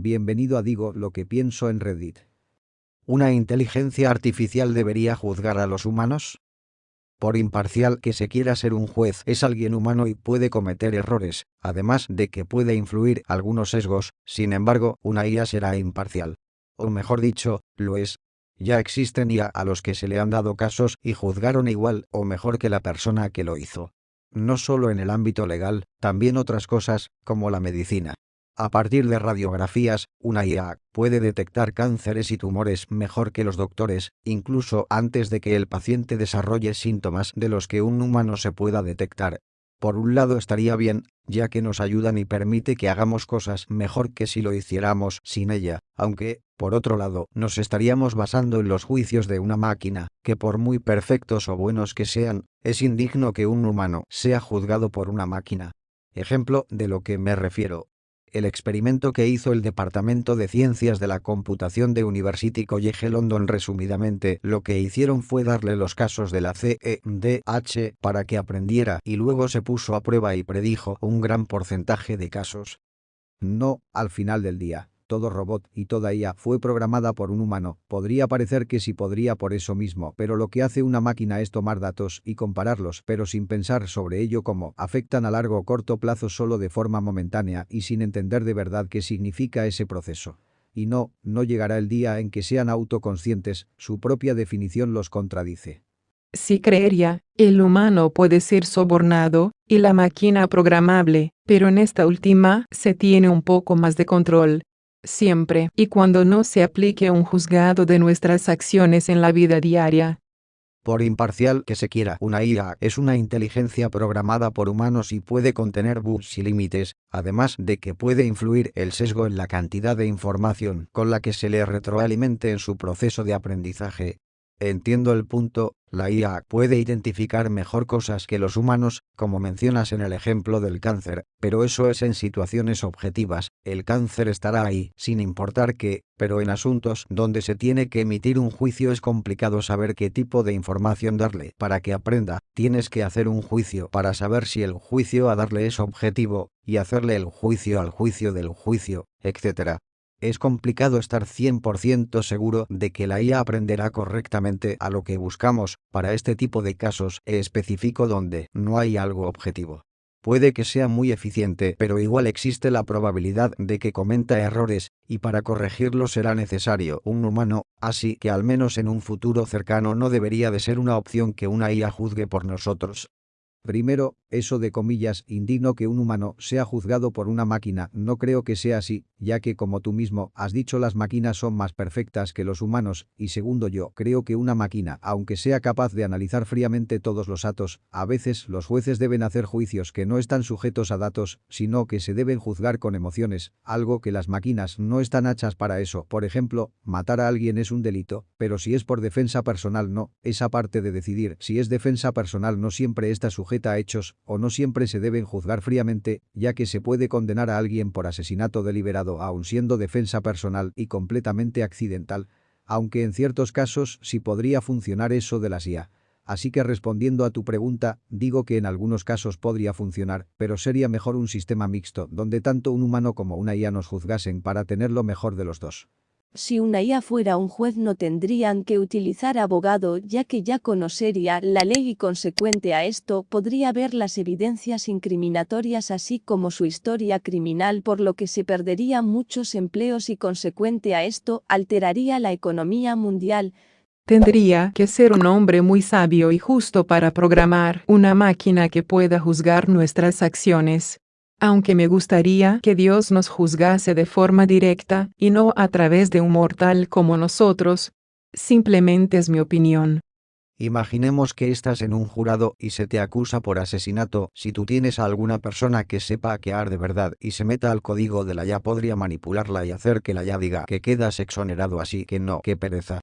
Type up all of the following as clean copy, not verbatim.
bienvenido a Digo lo que pienso en Reddit. ¿Una inteligencia artificial debería juzgar a los humanos? Por imparcial que se quiera ser un juez, es alguien humano y puede cometer errores, además de que puede influir algunos sesgos. Sin embargo, una IA será imparcial. O mejor dicho, lo es. Ya existen IA a los que se le han dado casos y juzgaron igual o mejor que la persona que lo hizo. No solo en el ámbito legal, también otras cosas, como la medicina. A partir de radiografías, una IA puede detectar cánceres y tumores mejor que los doctores, incluso antes de que el paciente desarrolle síntomas de los que un humano se pueda detectar. Por un lado estaría bien, ya que nos ayudan y permite que hagamos cosas mejor que si lo hiciéramos sin ella, aunque, por otro lado, nos estaríamos basando en los juicios de una máquina, que por muy perfectos o buenos que sean, es indigno que un humano sea juzgado por una máquina. Ejemplo de lo que me refiero. El experimento que hizo el Departamento de Ciencias de la Computación de University College London resumidamente, lo que hicieron fue darle los casos de la CEDH para que aprendiera y luego se puso a prueba y predijo un gran porcentaje de casos. No, al final del día, todo robot y toda IA fue programada por un humano. Podría parecer que sí podría por eso mismo, pero lo que hace una máquina es tomar datos y compararlos, pero sin pensar sobre ello cómo afectan a largo o corto plazo solo de forma momentánea y sin entender de verdad qué significa ese proceso. Y no llegará el día en que sean autoconscientes, su propia definición los contradice. Sí creería, el humano puede ser sobornado, y la máquina programable, pero en esta última se tiene un poco más de control. Siempre y cuando no se aplique un juzgado de nuestras acciones en la vida diaria. Por imparcial que se quiera, una IA es una inteligencia programada por humanos y puede contener bugs y límites, además de que puede influir el sesgo en la cantidad de información con la que se le retroalimente en su proceso de aprendizaje. Entiendo el punto, la IA puede identificar mejor cosas que los humanos, como mencionas en el ejemplo del cáncer, pero eso es en situaciones objetivas, el cáncer estará ahí, sin importar qué, pero en asuntos donde se tiene que emitir un juicio es complicado saber qué tipo de información darle. Para que aprenda, tienes que hacer un juicio para saber si el juicio a darle es objetivo, y hacerle el juicio al juicio del juicio, etc. Es complicado estar 100% seguro de que la IA aprenderá correctamente a lo que buscamos. Para este tipo de casos específico donde no hay algo objetivo. Puede que sea muy eficiente, pero igual existe la probabilidad de que cometa errores, y para corregirlo será necesario un humano, así que al menos en un futuro cercano no debería de ser una opción que una IA juzgue por nosotros. Primero, eso de comillas, indigno que un humano sea juzgado por una máquina, no creo que sea así, ya que como tú mismo has dicho las máquinas son más perfectas que los humanos, y segundo yo creo que una máquina, aunque sea capaz de analizar fríamente todos los datos, a veces los jueces deben hacer juicios que no están sujetos a datos, sino que se deben juzgar con emociones, algo que las máquinas no están hechas para eso. Por ejemplo, matar a alguien es un delito, pero si es por defensa personal no, esa parte de decidir si es defensa personal no siempre está sujeta a hechos, o no siempre se deben juzgar fríamente, ya que se puede condenar a alguien por asesinato deliberado aun siendo defensa personal y completamente accidental, aunque en ciertos casos sí podría funcionar eso de la IA. Así que respondiendo a tu pregunta, digo que en algunos casos podría funcionar, pero sería mejor un sistema mixto, donde tanto un humano como una IA nos juzgasen para tener lo mejor de los dos. Si una IA fuera un juez no tendrían que utilizar abogado ya que ya conocería la ley y consecuente a esto podría ver las evidencias incriminatorias así como su historia criminal por lo que se perderían muchos empleos y consecuente a esto alteraría la economía mundial. Tendría que ser un hombre muy sabio y justo para programar una máquina que pueda juzgar nuestras acciones. Aunque me gustaría que Dios nos juzgase de forma directa y no a través de un mortal como nosotros. Simplemente es mi opinión. Imaginemos que estás en un jurado y se te acusa por asesinato. Si tú tienes a alguna persona que sepa hackear de verdad y se meta al código de la IA, podría manipularla y hacer que la IA diga que quedas exonerado, así que no, qué pereza.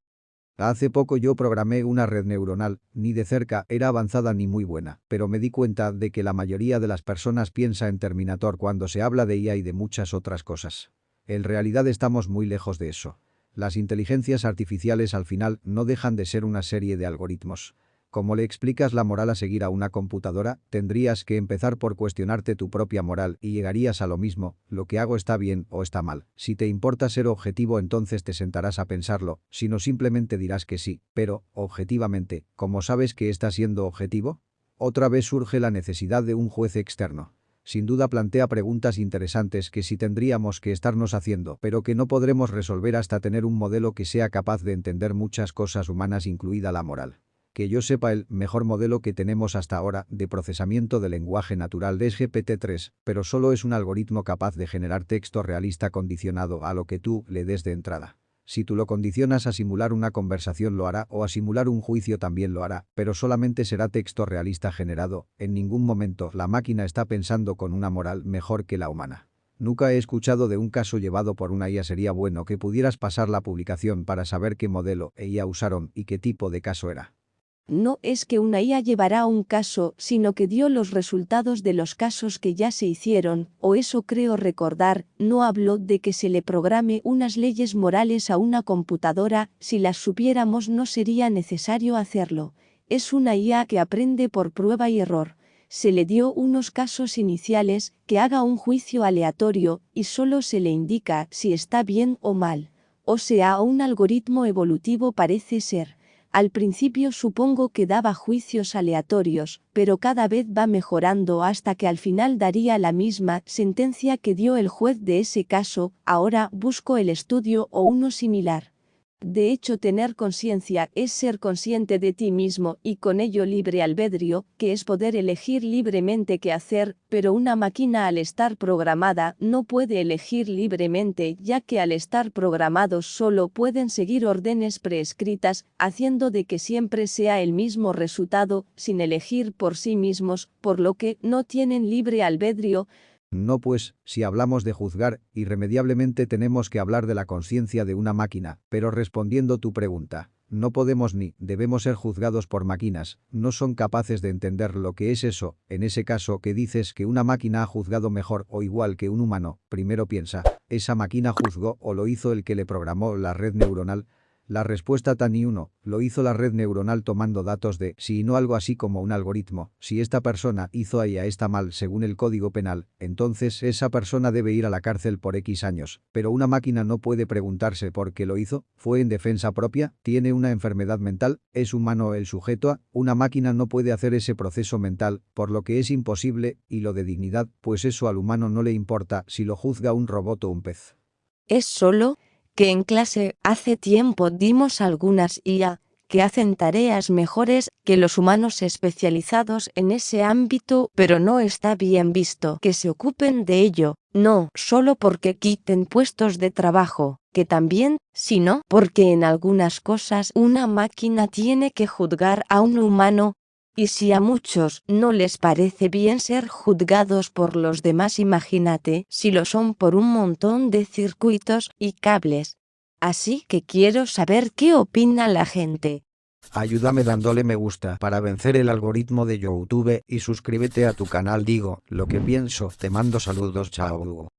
Hace poco yo programé una red neuronal, ni de cerca era avanzada ni muy buena, pero me di cuenta de que la mayoría de las personas piensa en Terminator cuando se habla de IA y de muchas otras cosas. En realidad estamos muy lejos de eso. Las inteligencias artificiales al final no dejan de ser una serie de algoritmos. ¿Cómo le explicas la moral a seguir a una computadora? Tendrías que empezar por cuestionarte tu propia moral y llegarías a lo mismo, ¿lo que hago está bien o está mal? Si te importa ser objetivo, entonces te sentarás a pensarlo, si no simplemente dirás que sí, pero, objetivamente, ¿cómo sabes que estás siendo objetivo? Otra vez surge la necesidad de un juez externo. Sin duda plantea preguntas interesantes que sí tendríamos que estarnos haciendo, pero que no podremos resolver hasta tener un modelo que sea capaz de entender muchas cosas humanas, incluida la moral. Que yo sepa, el mejor modelo que tenemos hasta ahora de procesamiento de lenguaje natural es GPT-3, pero solo es un algoritmo capaz de generar texto realista condicionado a lo que tú le des de entrada. Si tú lo condicionas a simular una conversación lo hará, o a simular un juicio también lo hará, pero solamente será texto realista generado. En ningún momento la máquina está pensando con una moral mejor que la humana. Nunca he escuchado de un caso llevado por una IA. Sería bueno que pudieras pasar la publicación para saber qué modelo e IA usaron y qué tipo de caso era. No es que una IA llevará un caso, sino que dio los resultados de los casos que ya se hicieron, o eso creo recordar. No habló de que se le programe unas leyes morales a una computadora. Si las supiéramos no sería necesario hacerlo. Es una IA que aprende por prueba y error. Se le dio unos casos iniciales, que haga un juicio aleatorio, y solo se le indica si está bien o mal. O sea, un algoritmo evolutivo parece ser. Al principio supongo que daba juicios aleatorios, pero cada vez va mejorando hasta que al final daría la misma sentencia que dio el juez de ese caso. Ahora busco el estudio o uno similar. De hecho, tener conciencia es ser consciente de ti mismo y con ello libre albedrío, que es poder elegir libremente qué hacer, pero una máquina al estar programada no puede elegir libremente, ya que al estar programados solo pueden seguir órdenes prescritas, haciendo de que siempre sea el mismo resultado, sin elegir por sí mismos, por lo que no tienen libre albedrío. No, pues, si hablamos de juzgar, irremediablemente tenemos que hablar de la conciencia de una máquina, pero respondiendo tu pregunta, no podemos ni debemos ser juzgados por máquinas, no son capaces de entender lo que es eso. En ese caso que dices que una máquina ha juzgado mejor o igual que un humano, primero piensa, ¿esa máquina juzgó o lo hizo el que le programó la red neuronal? La respuesta tan y uno, lo hizo la red neuronal tomando datos de sí y no algo así como un algoritmo. Si esta persona hizo a ella está mal según el Código Penal, entonces esa persona debe ir a la cárcel por X años. Pero una máquina no puede preguntarse por qué lo hizo, fue en defensa propia, tiene una enfermedad mental, es humano el sujeto a, una máquina no puede hacer ese proceso mental, por lo que es imposible, y lo de dignidad, pues eso al humano no le importa si lo juzga un robot o un pez. Es solo que en clase hace tiempo dimos algunas IA que hacen tareas mejores que los humanos especializados en ese ámbito, pero no está bien visto que se ocupen de ello, no solo porque quiten puestos de trabajo, que también, sino porque en algunas cosas una máquina tiene que juzgar a un humano. Y si a muchos no les parece bien ser juzgados por los demás, imagínate si lo son por un montón de circuitos y cables. Así que quiero saber qué opina la gente. Ayúdame dándole me gusta para vencer el algoritmo de YouTube y suscríbete a tu canal. Digo lo que pienso. Te mando saludos. Chao.